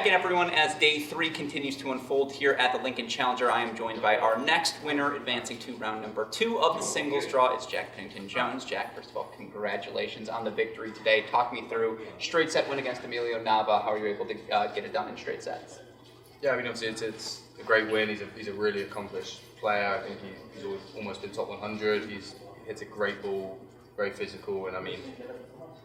back in, everyone, as day 3 continues to unfold here at the Lincoln Challenger. I am joined by our next winner, advancing to round number 2 of the singles draw. It's Jack Pinnington Jones. Jack, first of all, congratulations on the victory today. Talk me through straight set win against Emilio Nava. How are you able to get it done in straight sets? Yeah, I mean, obviously it's a great win. He's a really accomplished player. I think he's almost been top 100. He hits a great ball, very physical, and I mean,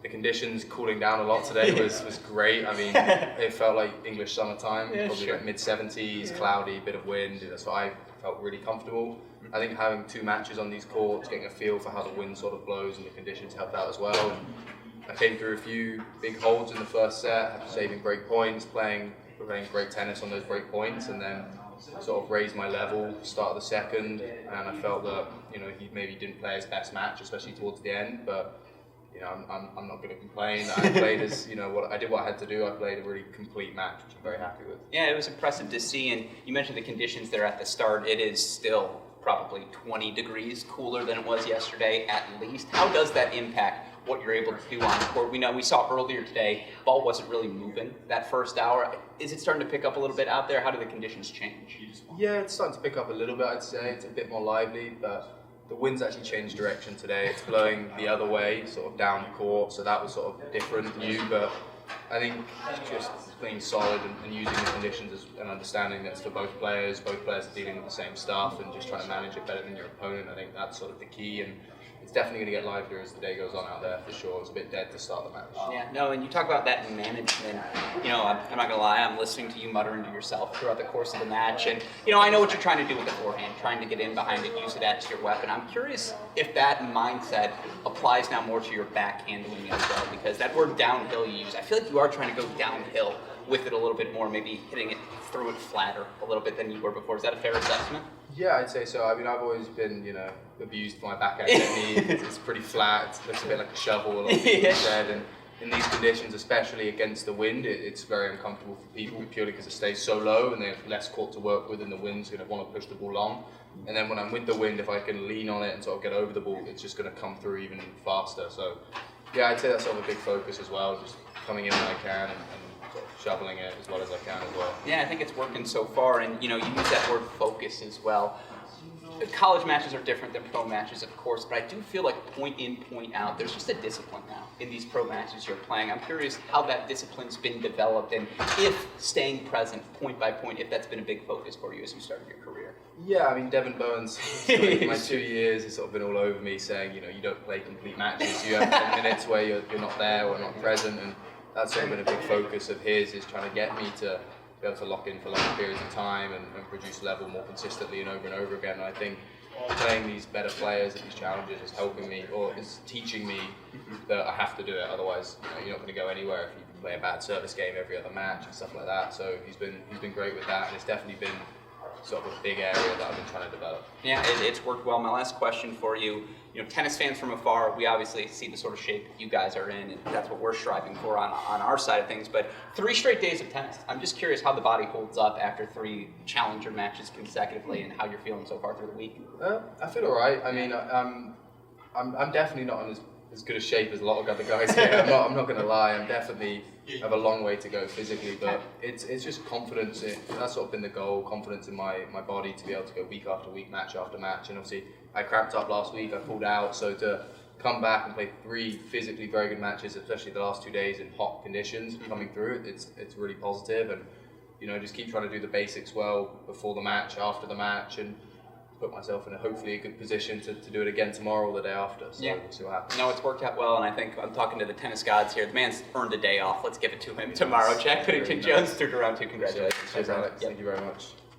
the conditions cooling down a lot today was great. I mean, it felt like English summertime, probably like mid-70s, cloudy, bit of wind. So I felt really comfortable. I think having 2 matches on these courts, getting a feel for how the wind sort of blows and the conditions helped out as well. And I came through a few big holds in the first set, saving break points, playing great tennis on those break points, and then sort of raised my level start of the second. And I felt that he maybe didn't play his best match, especially towards the end, but. I'm not going to complain. I played as, what I had to do. I played a really complete match, which I'm very happy with. Yeah, it was impressive to see, and you mentioned the conditions there at the start. It is still probably 20 degrees cooler than it was yesterday at least. How does that impact what you're able to do on the court? We saw earlier today, ball wasn't really moving that first hour. Is it starting to pick up a little bit out there? How do the conditions change? Yeah, it's starting to pick up a little bit, I'd say. It's a bit more lively, but the wind's actually changed direction today. It's blowing the other way, sort of down the court, so that was sort of different, new, but I think just being solid and using the conditions and understanding that's for both players are dealing with the same stuff and just trying to manage it better than your opponent. I think that's sort of the key, and it's definitely going to get livelier as the day goes on out there for sure. It's a bit dead to start the match. Yeah, no, and you talk about that management. I'm not going to lie, I'm listening to you muttering to yourself throughout the course of the match, and I know what you're trying to do with the forehand, trying to get in behind it, use it as your weapon. I'm curious if that mindset applies now more to your backhandling as well, because that word downhill you use, I feel like you are trying to go downhill with it a little bit more, maybe hitting it through it flatter a little bit than you were before. Is that a fair assessment? Yeah, I'd say so. I mean, I've always been, abused for my backhand technique. It's pretty flat. It looks a bit like a shovel, like you said. And in these conditions, especially against the wind, it's very uncomfortable for people purely because it stays so low and they have less court to work with, and the wind's going to want to push the ball long. And then when I'm with the wind, if I can lean on it and sort of get over the ball, it's just going to come through even faster. So, yeah, I'd say that's sort of a big focus as well, just coming in when I can and sort of shoveling it as well as I can as well. Yeah, I think it's working so far, and you use that word focus as well. College matches are different than pro matches, of course, but I do feel like point in, point out, there's just a discipline now in these pro matches you're playing. I'm curious how that discipline's been developed, and if staying present point by point, if that's been a big focus for you as you started your career. Yeah, I mean, Devin Burns, my 2 years, has sort of been all over me saying, you don't play complete matches. You have 10 minutes where you're not there or not present, and that's sort of been a big focus of his, is trying to get me to be able to lock in for longer periods of time and produce level more consistently and over again. And I think playing these better players at these challenges is helping me, or is teaching me that I have to do it. Otherwise, you're not going to go anywhere if you play a bad service game every other match and stuff like that. So he's been great with that, and it's definitely been sort of a big area that I've been trying to develop. Yeah, it's worked well. My last question for you, tennis fans from afar, we obviously see the sort of shape you guys are in, and that's what we're striving for on our side of things, but 3 straight days of tennis. I'm just curious how the body holds up after 3 challenger matches consecutively and how you're feeling so far through the week. I feel all right. I mean, I'm definitely not in as good a shape as a lot of other guys here. I'm not going to lie. I'm definitely have a long way to go physically, but it's just confidence. That's sort of been the goal, confidence in my body to be able to go week after week, match after match. And obviously, I cramped up last week. I pulled out, so to come back and play 3 physically very good matches, especially the last 2 days in hot conditions, coming through, it's really positive. And just keep trying to do the basics well before the match, after the match, and put myself in hopefully a good position to do it again tomorrow or the day after. So yeah. We'll see what happens. No, it's worked out well, and I think I'm talking to the tennis gods here. The man's earned a day off. Let's give it to him tomorrow. Jack Pinnington Jones through to round 2. Congratulations. Cheers, Alex. Thank you very much.